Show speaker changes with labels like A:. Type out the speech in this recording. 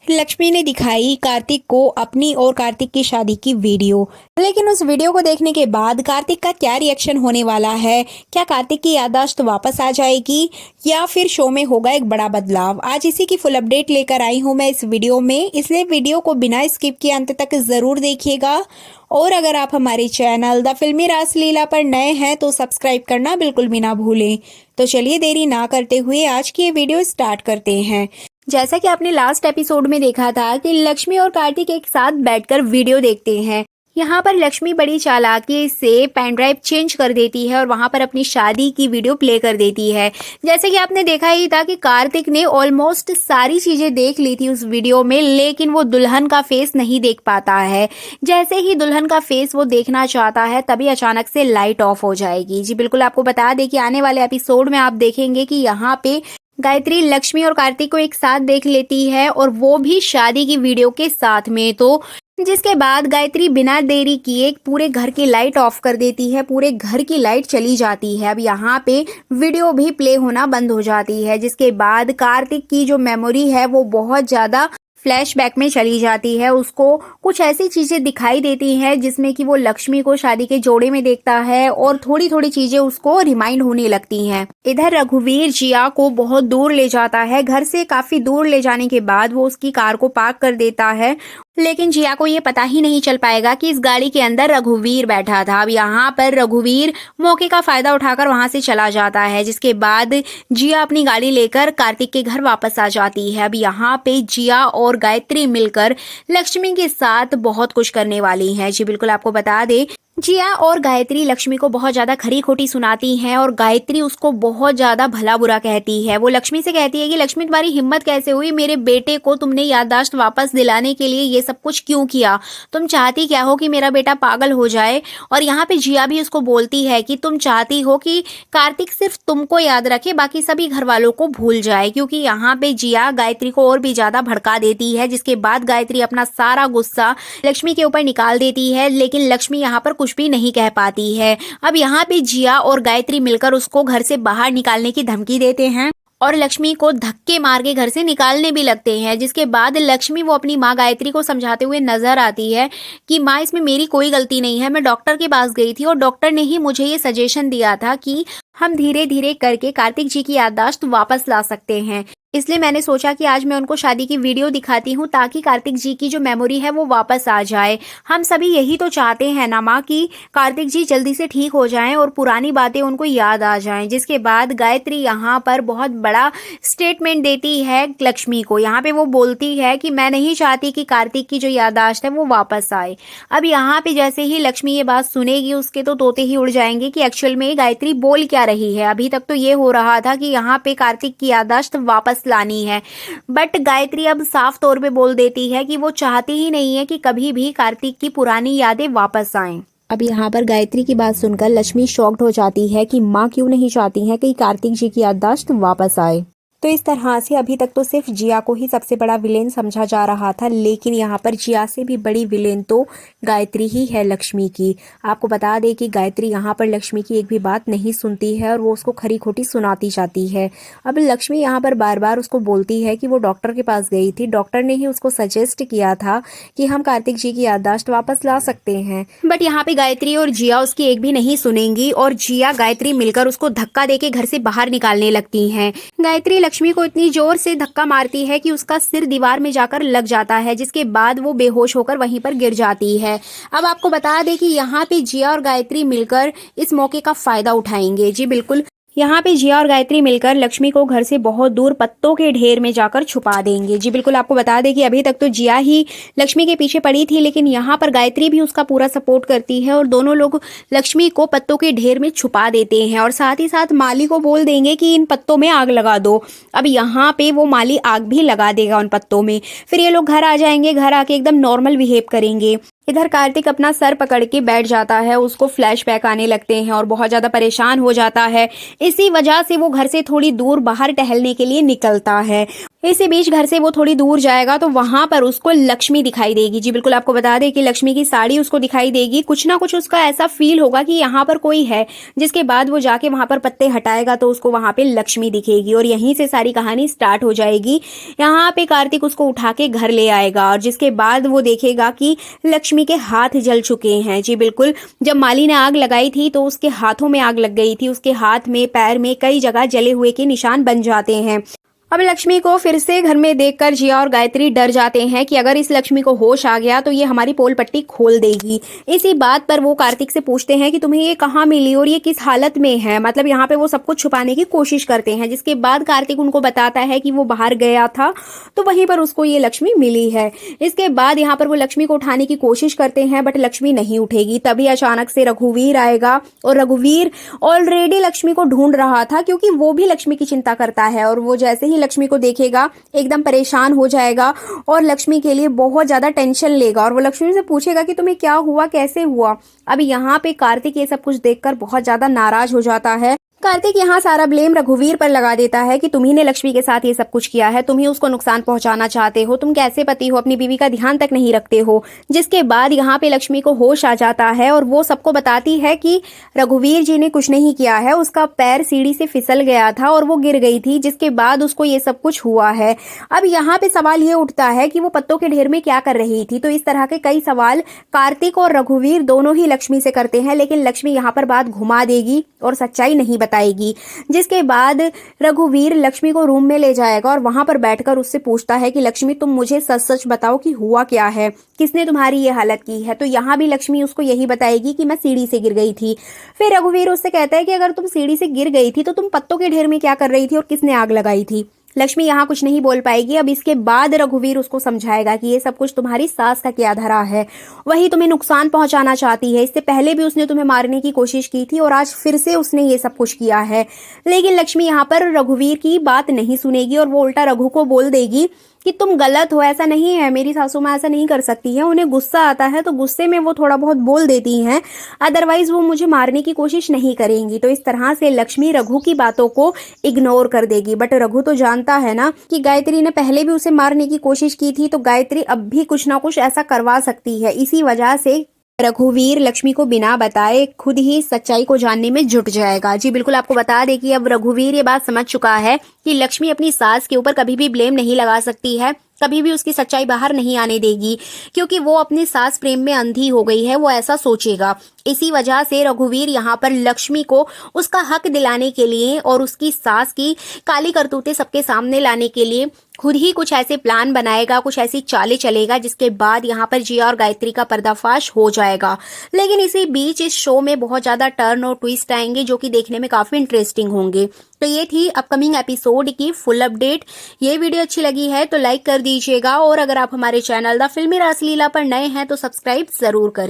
A: लक्ष्मी ने दिखाई कार्तिक को अपनी और कार्तिक की शादी की वीडियो। लेकिन उस वीडियो को देखने के बाद कार्तिक का क्या रिएक्शन होने वाला है? क्या कार्तिक की याददाश्त वापस आ जाएगी या फिर शो में होगा एक बड़ा बदलाव? आज इसी की फुल अपडेट लेकर आई हूं मैं इस वीडियो में, इसलिए वीडियो को बिना स्किप किए अंत तक जरूर देखिएगा। और अगर आप हमारे चैनल द फिल्मी रासलीला पर नए हैं तो सब्सक्राइब करना बिल्कुल भी ना भूलें। तो चलिए देरी ना करते हुए आज की ये वीडियो स्टार्ट करते हैं। जैसा कि आपने लास्ट एपिसोड में देखा था कि लक्ष्मी और कार्तिक एक साथ बैठकर वीडियो देखते हैं। यहाँ पर लक्ष्मी बड़ी चालाकी से पेन ड्राइव चेंज कर देती है और वहाँ पर अपनी शादी की वीडियो प्ले कर देती है। जैसे कि आपने देखा ही था कि कार्तिक ने ऑलमोस्ट सारी चीजें देख ली थी उस वीडियो में, लेकिन वो दुल्हन का फेस नहीं देख पाता है। जैसे ही दुल्हन का फेस वो देखना चाहता है तभी अचानक से लाइट ऑफ हो जाएगी। जी बिल्कुल, आपको बता दें कि आने वाले एपिसोड में आप देखेंगे कि यहाँ पे गायत्री लक्ष्मी और कार्तिक को एक साथ देख लेती है और वो भी शादी की वीडियो के साथ में। तो जिसके बाद गायत्री बिना देरी किए पूरे घर की लाइट ऑफ कर देती है, पूरे घर की लाइट चली जाती है। अब यहाँ पे वीडियो भी प्ले होना बंद हो जाती है। जिसके बाद कार्तिक की जो मेमोरी है वो बहुत ज्यादा फ्लैशबैक में चली जाती है। उसको कुछ ऐसी चीजें दिखाई देती हैं जिसमें कि वो लक्ष्मी को शादी के जोड़े में देखता है और थोड़ी थोड़ी चीजें उसको रिमाइंड होने लगती हैं। इधर रघुवीर जिया को बहुत दूर ले जाता है। घर से काफी दूर ले जाने के बाद वो उसकी कार को पार्क कर देता है, लेकिन जिया को ये पता ही नहीं चल पाएगा कि इस गाड़ी के अंदर रघुवीर बैठा था। अब यहाँ पर रघुवीर मौके का फायदा उठाकर वहां से चला जाता है। जिसके बाद जिया अपनी गाड़ी लेकर कार्तिक के घर वापस आ जाती है। अब यहाँ पे जिया और गायत्री मिलकर लक्ष्मी के साथ बहुत कुछ करने वाली हैं। जी बिल्कुल, आपको बता दे जिया और गायत्री लक्ष्मी को बहुत ज्यादा खरी खोटी सुनाती हैं और गायत्री उसको बहुत ज्यादा भला बुरा कहती है। वो लक्ष्मी से कहती है कि लक्ष्मी, तुम्हारी हिम्मत कैसे हुई? मेरे बेटे को तुमने याददाश्त वापस दिलाने के लिए ये सब कुछ क्यों किया? तुम चाहती क्या हो कि मेरा बेटा पागल हो जाए? और यहाँ पे जिया भी उसको बोलती है कि तुम चाहती हो कि कार्तिक सिर्फ तुमको याद रखे, बाकी सभी घर वालों को भूल जाए। क्योंकि यहाँ पे जिया गायत्री को और भी ज्यादा भड़का देती है। जिसके बाद गायत्री अपना सारा गुस्सा लक्ष्मी के ऊपर निकाल देती है, लेकिन लक्ष्मी यहाँ पर कुछ भी नहीं कह पाती है। अब यहाँ पे जिया और गायत्री मिलकर उसको घर से बाहर निकालने की धमकी देते हैं और लक्ष्मी को धक्के मार के घर से निकालने भी लगते हैं। जिसके बाद लक्ष्मी वो अपनी माँ गायत्री को समझाते हुए नजर आती है कि माँ, इसमें मेरी कोई गलती नहीं है। मैं डॉक्टर के पास गई थी और डॉक्टर ने ही मुझे ये सजेशन दिया था कि हम धीरे धीरे करके कार्तिक जी की याददाश्त वापस ला सकते हैं। इसलिए मैंने सोचा कि आज मैं उनको शादी की वीडियो दिखाती हूँ ताकि कार्तिक जी की जो मेमोरी है वो वापस आ जाए। हम सभी यही तो चाहते हैं ना माँ, कि कार्तिक जी जल्दी से ठीक हो जाएं और पुरानी बातें उनको याद आ जाएं। जिसके बाद गायत्री यहाँ पर बहुत बड़ा स्टेटमेंट देती है लक्ष्मी को। यहाँ पे वो बोलती है कि मैं नहीं चाहती कि कार्तिक की जो याददाश्त है वो वापस आए। अब यहाँ पे जैसे ही लक्ष्मी ये बात सुनेगी उसके तो तोते ही उड़ जाएंगे कि एक्चुअल में गायत्री बोल क्या रही है। अभी तक तो ये हो रहा था कि यहाँ पे कार्तिक की याददाश्त वापस लानी है, बट गायत्री अब साफ तौर पे बोल देती है कि वो चाहती ही नहीं है कि कभी भी कार्तिक की पुरानी यादें वापस आएं। अब यहाँ पर गायत्री की बात सुनकर लक्ष्मी शॉक्ड हो जाती है कि माँ क्यों नहीं चाहती है कि कार्तिक जी की याददाश्त वापस आए। तो इस तरह से अभी तक तो सिर्फ जिया को ही सबसे बड़ा विलेन समझा जा रहा था, लेकिन यहाँ पर जिया से भी बड़ी विलेन तो गायत्री ही है लक्ष्मी की। आपको बता दें कि गायत्री यहाँ पर लक्ष्मी की एक भी बात नहीं सुनती है और वो उसको खरी खोटी सुनाती जाती है। अब लक्ष्मी यहाँ पर बार बार उसको बोलती है कि वो डॉक्टर के पास गई थी, डॉक्टर ने ही उसको सजेस्ट किया था कि हम कार्तिक जी की याददाश्त वापस ला सकते हैं। बट यहाँ पे गायत्री और जिया उसकी एक भी नहीं सुनेंगी और जिया गायत्री मिलकर उसको धक्का देके घर से बाहर निकालने लगती है। गायत्री लक्ष्मी को इतनी जोर से धक्का मारती है कि उसका सिर दीवार में जाकर लग जाता है। जिसके बाद वो बेहोश होकर वहीं पर गिर जाती है। अब आपको बता दें कि यहाँ पे जिया और गायत्री मिलकर इस मौके का फायदा उठाएंगे। जी बिल्कुल, यहाँ पे जिया और गायत्री मिलकर लक्ष्मी को घर से बहुत दूर पत्तों के ढेर में जाकर छुपा देंगे। जी बिल्कुल, आपको बता दें कि अभी तक तो जिया ही लक्ष्मी के पीछे पड़ी थी, लेकिन यहाँ पर गायत्री भी उसका पूरा सपोर्ट करती है और दोनों लोग लक्ष्मी को पत्तों के ढेर में छुपा देते हैं और साथ ही साथ माली को बोल देंगे कि इन पत्तों में आग लगा दो। अब यहाँ पे वो माली आग भी लगा देगा उन पत्तों में। फिर ये लोग घर आ जाएंगे, घर आके एकदम नॉर्मल बिहेव करेंगे। इधर कार्तिक अपना सर पकड़ के बैठ जाता है, उसको फ्लैशबैक आने लगते हैं और बहुत ज़्यादा परेशान हो जाता है। इसी वजह से वो घर से थोड़ी दूर बाहर टहलने के लिए निकलता है। इसी बीच घर से वो थोड़ी दूर जाएगा तो वहां पर उसको लक्ष्मी दिखाई देगी। जी बिल्कुल, आपको बता दें कि लक्ष्मी की साड़ी उसको दिखाई देगी। कुछ ना कुछ उसका ऐसा फील होगा कि यहाँ पर कोई है, जिसके बाद वो जाके वहां पर पत्ते हटाएगा तो उसको वहां पे लक्ष्मी दिखेगी और यहीं से सारी कहानी स्टार्ट हो जाएगी। यहाँ पे कार्तिक उसको उठा के घर ले आएगा और जिसके बाद वो देखेगा कि लक्ष्मी के हाथ जल चुके हैं। जी बिल्कुल, जब माली ने आग लगाई थी तो उसके हाथों में आग लग गई थी, उसके हाथ में पैर में कई जगह जले हुए के निशान बन जाते हैं। अब लक्ष्मी को फिर से घर में देखकर जिया और गायत्री डर जाते हैं कि अगर इस लक्ष्मी को होश आ गया तो ये हमारी पोल पट्टी खोल देगी। इसी बात पर वो कार्तिक से पूछते हैं कि तुम्हें ये कहाँ मिली और ये किस हालत में है। मतलब यहाँ पे वो सब कुछ छुपाने की कोशिश करते हैं, जिसके बाद कार्तिक उनको बताता है कि वो बाहर गया था तो वहीं पर उसको ये लक्ष्मी मिली है। इसके बाद यहाँ पर वो लक्ष्मी को उठाने की कोशिश करते हैं बट लक्ष्मी नहीं उठेगी। तभी अचानक से रघुवीर आएगा और रघुवीर ऑलरेडी लक्ष्मी को ढूंढ रहा था, क्योंकि वो भी लक्ष्मी की चिंता करता है और वो जैसे ही लक्ष्मी को देखेगा एकदम परेशान हो जाएगा और लक्ष्मी के लिए बहुत ज्यादा टेंशन लेगा और वो लक्ष्मी से पूछेगा कि तुम्हें क्या हुआ, कैसे हुआ। अब यहाँ पे कार्तिक ये सब कुछ देखकर बहुत ज्यादा नाराज हो जाता है। कार्तिक यहाँ सारा ब्लेम रघुवीर पर लगा देता है कि तुम्ही ने लक्ष्मी के साथ ये सब कुछ किया है, तुम ही उसको नुकसान पहुंचाना चाहते हो, तुम कैसे पति हो, अपनी बीवी का ध्यान तक नहीं रखते हो। जिसके बाद यहाँ पे लक्ष्मी को होश आ जाता है और वो सबको बताती है कि रघुवीर जी ने कुछ नहीं किया है, उसका पैर सीढ़ी से फिसल गया था और वो गिर गई थी, जिसके बाद उसको ये सब कुछ हुआ है। अब यहाँ पे सवाल ये उठता है कि वो पत्तों के ढेर में क्या कर रही थी। तो इस तरह के कई सवाल कार्तिक और रघुवीर दोनों ही लक्ष्मी से करते हैं, लेकिन लक्ष्मी यहाँ पर बात घुमा देगी और सच्चाई नहीं बताएगी। जिसके बाद रघुवीर लक्ष्मी को रूम में ले जाएगा और वहां पर बैठकर उससे पूछता है कि लक्ष्मी तुम मुझे सच सच बताओ कि हुआ क्या है, किसने तुम्हारी ये हालत की है। तो यहाँ भी लक्ष्मी उसको यही बताएगी कि मैं सीढ़ी से गिर गई थी। फिर रघुवीर उससे कहता है कि अगर तुम सीढ़ी से गिर गई थी तो तुम पत्तों के ढेर में क्या कर रही थी और किसने आग लगाई थी। लक्ष्मी यहाँ कुछ नहीं बोल पाएगी। अब इसके बाद रघुवीर उसको समझाएगा कि ये सब कुछ तुम्हारी सास का किया धरा है, वही तुम्हें नुकसान पहुंचाना चाहती है। इससे पहले भी उसने तुम्हें मारने की कोशिश की थी और आज फिर से उसने ये सब कुछ किया है। लेकिन लक्ष्मी यहाँ पर रघुवीर की बात नहीं सुनेगी और वो उल्टा रघु को बोल देगी कि तुम गलत हो, ऐसा नहीं है, मेरी सासू माँ ऐसा नहीं कर सकती है। उन्हें गुस्सा आता है तो गुस्से में वो थोड़ा बहुत बोल देती हैं, अदरवाइज वो मुझे मारने की कोशिश नहीं करेंगी। तो इस तरह से लक्ष्मी रघु की बातों को इग्नोर कर देगी। बट रघु तो जानता है ना कि गायत्री ने पहले भी उसे मारने की कोशिश की थी, तो गायत्री अब भी कुछ ना कुछ ऐसा करवा सकती है। इसी वजह से रघुवीर लक्ष्मी को बिना बताए खुद ही सच्चाई को जानने में जुट जाएगा। जी बिल्कुल, आपको बता दें कि अब रघुवीर ये बात समझ चुका है कि लक्ष्मी अपनी सास के ऊपर कभी भी ब्लेम नहीं लगा सकती है, कभी भी उसकी सच्चाई बाहर नहीं आने देगी, क्योंकि वो अपनी सास प्रेम में अंधी हो गई है, वो ऐसा सोचेगा। इसी वजह से रघुवीर यहाँ पर लक्ष्मी को उसका हक दिलाने के लिए और उसकी सास की काली करतूतें सबके सामने लाने के लिए खुद ही कुछ ऐसे प्लान बनाएगा, कुछ ऐसी चालें चलेगा, जिसके बाद यहाँ पर जिया और गायत्री का पर्दाफाश हो जाएगा। लेकिन इसी बीच इस शो में बहुत ज्यादा टर्न और ट्विस्ट आएंगे जो कि देखने में काफी इंटरेस्टिंग होंगे। तो ये थी अपकमिंग एपिसोड की फुल अपडेट। ये वीडियो अच्छी लगी है तो लाइक कर दीजिएगा और अगर आप हमारे चैनल द फिल्मी रासलीला पर नए हैं तो सब्सक्राइब जरूर करें।